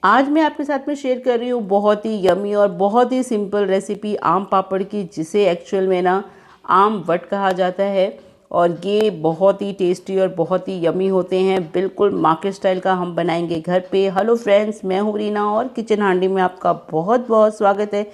आज मैं आपके साथ में शेयर कर रही हूँ बहुत ही यमी और बहुत ही सिंपल रेसिपी आम पापड़ की, जिसे एक्चुअल में ना आम वट कहा जाता है। और ये बहुत ही टेस्टी और बहुत ही यमी होते हैं। बिल्कुल मार्केट स्टाइल का हम बनाएंगे घर पे। हेलो फ्रेंड्स, मैं हूँ रीना और किचन हांडी में आपका बहुत बहुत स्वागत है।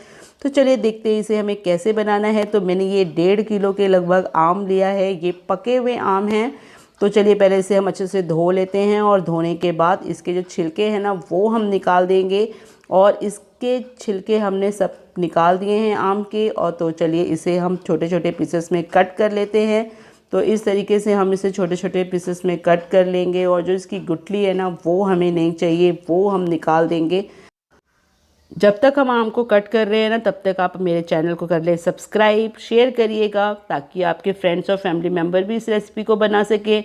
तो चलिए देखते हैं इसे हमें कैसे बनाना है। तो मैंने ये 1.5 किलो के लगभग आम लिया है। ये पके हुए आम हैं। तो चलिए पहले इसे हम अच्छे से धो लेते हैं और धोने के बाद इसके जो छिलके हैं ना वो हम निकाल देंगे। और इसके छिलके हमने सब निकाल दिए हैं आम के। और तो चलिए इसे हम छोटे छोटे पीसेस में कट कर लेते हैं। तो इस तरीके से हम इसे छोटे छोटे पीसेस में कट कर लेंगे। और जो इसकी गुठली है ना वो हमें नहीं चाहिए, वो हम निकाल देंगे। जब तक हम आम को कट कर रहे हैं ना तब तक आप मेरे चैनल को कर लें सब्सक्राइब, शेयर करिएगा ताकि आपके फ्रेंड्स और फैमिली मेम्बर भी इस रेसिपी को बना सके।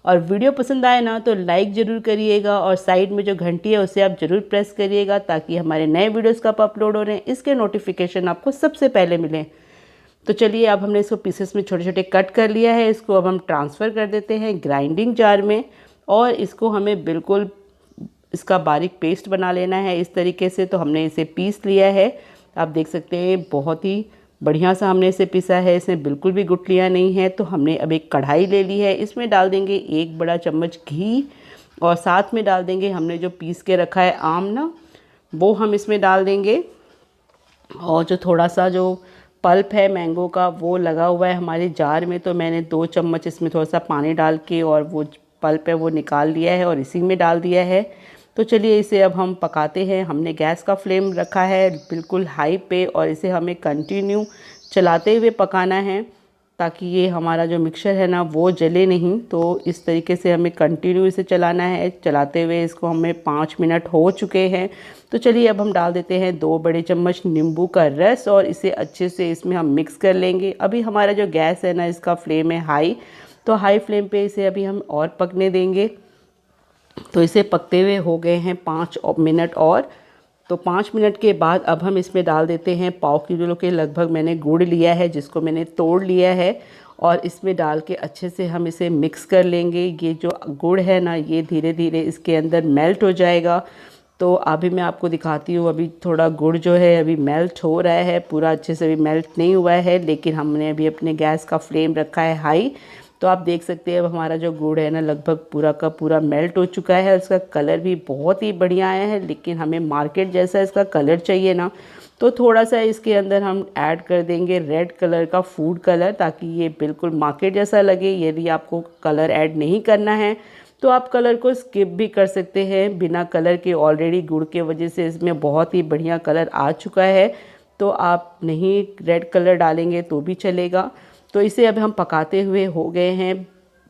और वीडियो पसंद आए ना तो लाइक ज़रूर करिएगा और साइड में जो घंटी है उसे आप ज़रूर प्रेस करिएगा ताकि हमारे नए वीडियोस कब अपलोड हो रहे हैं इसके नोटिफिकेशन आपको सबसे पहले मिलें। तो चलिए अब हमने इसको पीसेस में छोटे छोटे कट कर लिया है। इसको अब हम ट्रांसफ़र कर देते हैं ग्राइंडिंग जार में। और इसको हमें बिल्कुल इसका बारीक पेस्ट बना लेना है इस तरीके से। तो हमने इसे पीस लिया है, आप देख सकते हैं बहुत ही बढ़िया सा हमने इसे पीसा है। इसमें बिल्कुल भी गुठलियाँ नहीं है। तो हमने अब एक कढ़ाई ले ली है, इसमें डाल देंगे 1 बड़ा चम्मच घी। और साथ में डाल देंगे हमने जो पीस के रखा है आम ना, वो हम इसमें डाल देंगे। और जो थोड़ा सा जो पल्प है मैंगो का वो लगा हुआ है हमारे जार में, तो मैंने 2 चम्मच इसमें थोड़ा सा पानी डाल के और वो पल्प है वो निकाल लिया है और इसी में डाल दिया है। तो चलिए इसे अब हम पकाते हैं। हमने गैस का फ्लेम रखा है बिल्कुल हाई पे और इसे हमें कंटिन्यू चलाते हुए पकाना है ताकि ये हमारा जो मिक्सचर है ना वो जले नहीं। तो इस तरीके से हमें कंटिन्यू इसे चलाना है। चलाते हुए इसको हमें 5 मिनट हो चुके हैं। तो चलिए अब हम डाल देते हैं 2 बड़े चम्मच नींबू का रस और इसे अच्छे से इसमें हम मिक्स कर लेंगे। अभी हमारा जो गैस है ना इसका फ्लेम है हाई, तो हाई फ्लेम पे इसे अभी हम और पकने देंगे। तो इसे पकते हुए हो गए हैं 5 मिनट और। तो 5 मिनट के बाद अब हम इसमें डाल देते हैं 1/4 किलो के लगभग मैंने गुड़ लिया है जिसको मैंने तोड़ लिया है। और इसमें डाल के अच्छे से हम इसे मिक्स कर लेंगे। ये जो गुड़ है ना ये धीरे धीरे इसके अंदर मेल्ट हो जाएगा। तो अभी मैं आपको दिखाती हूँ, अभी थोड़ा गुड़ जो है अभी मेल्ट हो रहा है, पूरा अच्छे से अभी मेल्ट नहीं हुआ है, लेकिन हमने अभी अपने गैस का फ्लेम रखा है हाई। तो आप देख सकते हैं अब हमारा जो गुड़ है ना लगभग पूरा का पूरा मेल्ट हो चुका है। उसका कलर भी बहुत ही बढ़िया आया है, लेकिन हमें मार्केट जैसा इसका कलर चाहिए ना, तो थोड़ा सा इसके अंदर हम ऐड कर देंगे रेड कलर का फूड कलर ताकि ये बिल्कुल मार्केट जैसा लगे। यदि आपको कलर ऐड नहीं करना है तो आप कलर को स्किप भी कर सकते हैं बिना कलर के। ऑलरेडी गुड़ के वजह से इसमें बहुत ही बढ़िया कलर आ चुका है, तो आप नहीं रेड कलर डालेंगे तो भी चलेगा। तो इसे अब हम पकाते हुए हो गए हैं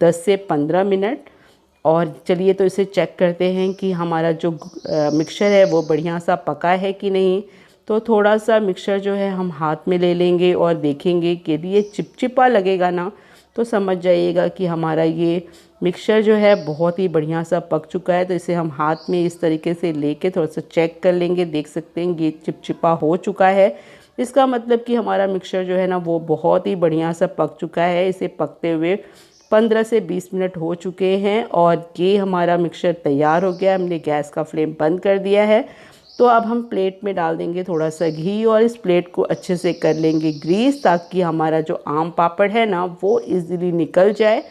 10 से 15 मिनट। और चलिए तो इसे चेक करते हैं कि हमारा जो मिक्सचर है वो बढ़िया सा पका है कि नहीं। तो थोड़ा सा मिक्सचर जो है हम हाथ में ले लेंगे और देखेंगे कि यदि ये चिपचिपा लगेगा ना तो समझ जाइएगा कि हमारा ये मिक्सचर जो है बहुत ही बढ़िया सा पक चुका है। तो इसे हम हाथ में इस तरीके से लेके थोड़ा सा चेक कर लेंगे। देख सकते हैं ये चिपचिपा हो चुका है, इसका मतलब कि हमारा मिक्सचर जो है ना वो बहुत ही बढ़िया सा पक चुका है। इसे पकते हुए 15 से 20 मिनट हो चुके हैं और ये हमारा मिक्सचर तैयार हो गया। हमने गैस का फ्लेम बंद कर दिया है। तो अब हम प्लेट में डाल देंगे थोड़ा सा घी और इस प्लेट को अच्छे से कर लेंगे ग्रीस ताकि हमारा जो आम पापड़ है ना वो इजीली निकल जाए।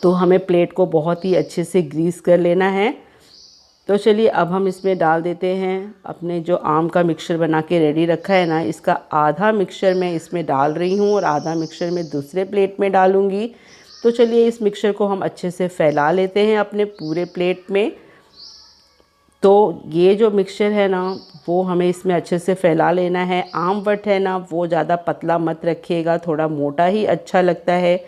तो हमें प्लेट को बहुत ही अच्छे से ग्रीस कर लेना है। तो चलिए अब हम इसमें डाल देते हैं अपने जो आम का मिक्सचर बना के रेडी रखा है ना, इसका आधा मिक्सचर मैं इसमें डाल रही हूँ और आधा मिक्सचर मैं दूसरे प्लेट में डालूँगी। तो चलिए इस मिक्सचर को हम अच्छे से फैला लेते हैं अपने पूरे प्लेट में। तो ये जो मिक्सचर है ना वो हमें इसमें अच्छे से फैला लेना है। आम वट है ना वो ज़्यादा पतला मत रखिएगा, थोड़ा मोटा ही अच्छा लगता है।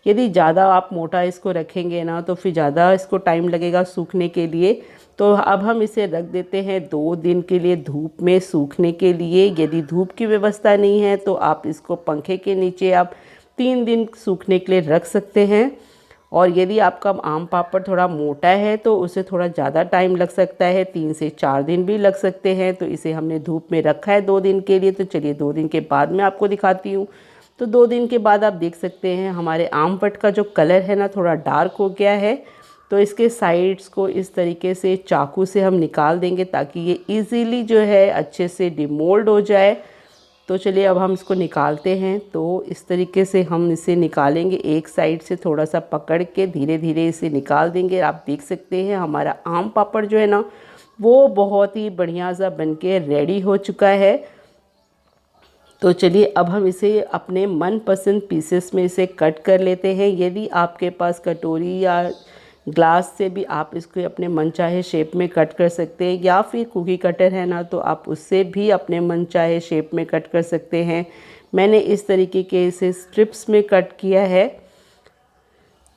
यदि ज़्यादा आप मोटा इसको रखेंगे ना तो फिर ज़्यादा इसको टाइम लगेगा सूखने के लिए। तो अब हम इसे रख देते हैं 2 दिन के लिए धूप में सूखने के लिए। यदि धूप की व्यवस्था नहीं है तो आप इसको पंखे के नीचे आप 3 दिन सूखने के लिए रख सकते हैं। और यदि आपका आम पापड़ थोड़ा मोटा है तो उसे थोड़ा ज़्यादा टाइम लग सकता है, 3 से 4 दिन भी लग सकते हैं। तो इसे हमने धूप में रखा है 2 दिन के लिए। तो चलिए 2 दिन के बाद मैं आपको दिखाती हूँ। तो 2 दिन के बाद आप देख सकते हैं हमारे आम वट का जो कलर है ना थोड़ा डार्क हो गया है। तो इसके साइड्स को इस तरीके से चाकू से हम निकाल देंगे ताकि ये इजीली जो है अच्छे से डिमोल्ड हो जाए। तो चलिए अब हम इसको निकालते हैं। तो इस तरीके से हम इसे निकालेंगे, एक साइड से थोड़ा सा पकड़ के धीरे धीरे इसे निकाल देंगे। आप देख सकते हैं हमारा आम पापड़ जो है ना वो बहुत ही बढ़िया सा बनके रेडी हो चुका है। तो चलिए अब हम इसे अपने मनपसंद पीसेस में इसे कट कर लेते हैं। यदि आपके पास कटोरी या ग्लास से भी आप इसको अपने मनचाहे शेप में कट कर सकते हैं, या फिर कुकी कटर है ना तो आप उससे भी अपने मनचाहे शेप में कट कर सकते हैं। मैंने इस तरीके के इसे स्ट्रिप्स में कट किया है।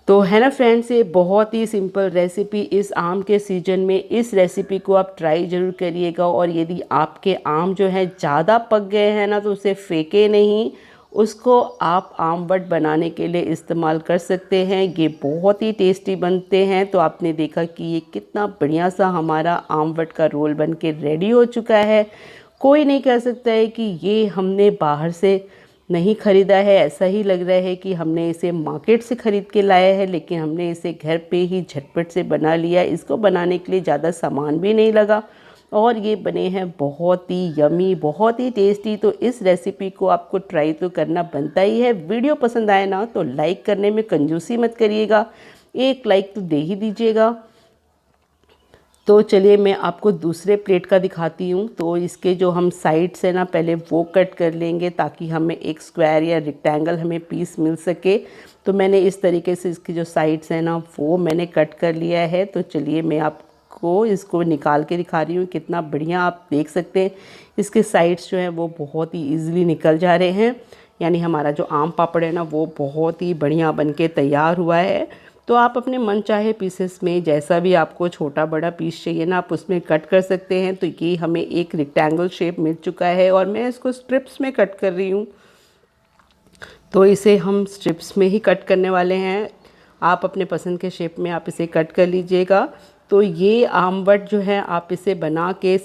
तो है ना फ्रेंड्स, ये बहुत ही सिंपल रेसिपी इस आम के सीज़न में इस रेसिपी को आप ट्राई ज़रूर करिएगा। और यदि आपके आम जो है ज़्यादा पक गए हैं ना तो उसे फेंके नहीं, उसको आप आम वट बनाने के लिए इस्तेमाल कर सकते हैं। ये बहुत ही टेस्टी बनते हैं। तो आपने देखा कि ये कितना बढ़िया सा हमारा आम वट का रोल बन के रेडी हो चुका है। कोई नहीं कह सकता है कि ये हमने बाहर से नहीं ख़रीदा है। ऐसा ही लग रहा है कि हमने इसे मार्केट से ख़रीद के लाया है, लेकिन हमने इसे घर पे ही झटपट से बना लिया। इसको बनाने के लिए ज़्यादा सामान भी नहीं लगा और ये बने हैं बहुत ही यमी, बहुत ही टेस्टी। तो इस रेसिपी को आपको ट्राई तो करना बनता ही है। वीडियो पसंद आए ना तो लाइक करने में कंजूसी मत करिएगा, एक लाइक तो दे ही दीजिएगा। तो चलिए मैं आपको दूसरे प्लेट का दिखाती हूँ। तो इसके जो हम साइड्स हैं ना पहले वो कट कर लेंगे ताकि हमें एक स्क्वायर या रेक्टेंगल हमें पीस मिल सके। तो मैंने इस तरीके से इसकी जो साइड्स हैं ना वो मैंने कट कर लिया है। तो चलिए मैं आपको इसको निकाल के दिखा रही हूँ। कितना बढ़िया आप देख सकते हैं इसके साइड्स जो हैं वो बहुत ही ईजिली निकल जा रहे हैं। यानी हमारा जो आम पापड़ है ना वो बहुत ही बढ़िया बन के तैयार हुआ है। तो आप अपने मन चाहे पीसेस में जैसा भी आपको छोटा बड़ा पीस चाहिए ना आप उसमें कट कर सकते हैं। तो ये हमें एक रेक्टेंगल शेप मिल चुका है और मैं इसको स्ट्रिप्स में कट कर रही हूँ। तो इसे हम स्ट्रिप्स में ही कट करने वाले हैं। आप अपने पसंद के शेप में आप इसे कट कर लीजिएगा। तो ये आम वट जो है आप इसे बना के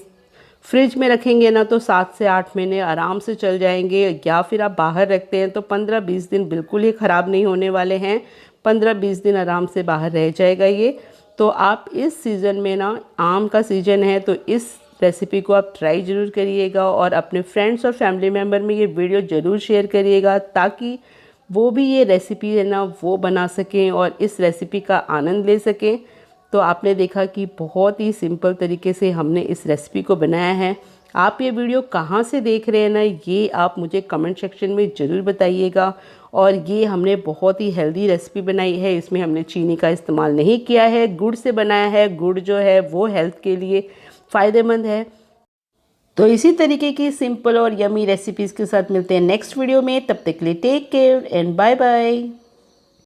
फ्रिज में रखेंगे ना तो 7 से 8 महीने आराम से चल जाएंगे, या फिर आप बाहर रखते हैं तो 15-20 दिन बिल्कुल ही ख़राब नहीं होने वाले हैं। 15-20 दिन आराम से बाहर रह जाएगा ये। तो आप इस सीज़न में ना, आम का सीज़न है तो इस रेसिपी को आप ट्राई ज़रूर करिएगा और अपने फ्रेंड्स और फैमिली मेम्बर में ये वीडियो ज़रूर शेयर करिएगा ताकि वो भी ये रेसिपी है ना वो बना सकें और इस रेसिपी का आनंद ले सकें। तो आपने देखा कि बहुत ही सिंपल तरीके से हमने इस रेसिपी को बनाया है। आप ये वीडियो कहाँ से देख रहे हैं ना ये आप मुझे कमेंट सेक्शन में ज़रूर बताइएगा। और ये हमने बहुत ही हेल्दी रेसिपी बनाई है। इसमें हमने चीनी का इस्तेमाल नहीं किया है, गुड़ से बनाया है। गुड़ जो है वो हेल्थ के लिए फ़ायदेमंद है। तो इसी तरीके की सिंपल और यमी रेसिपीज़ के साथ मिलते हैं नेक्स्ट वीडियो में। तब तक के लिए take care and bye bye.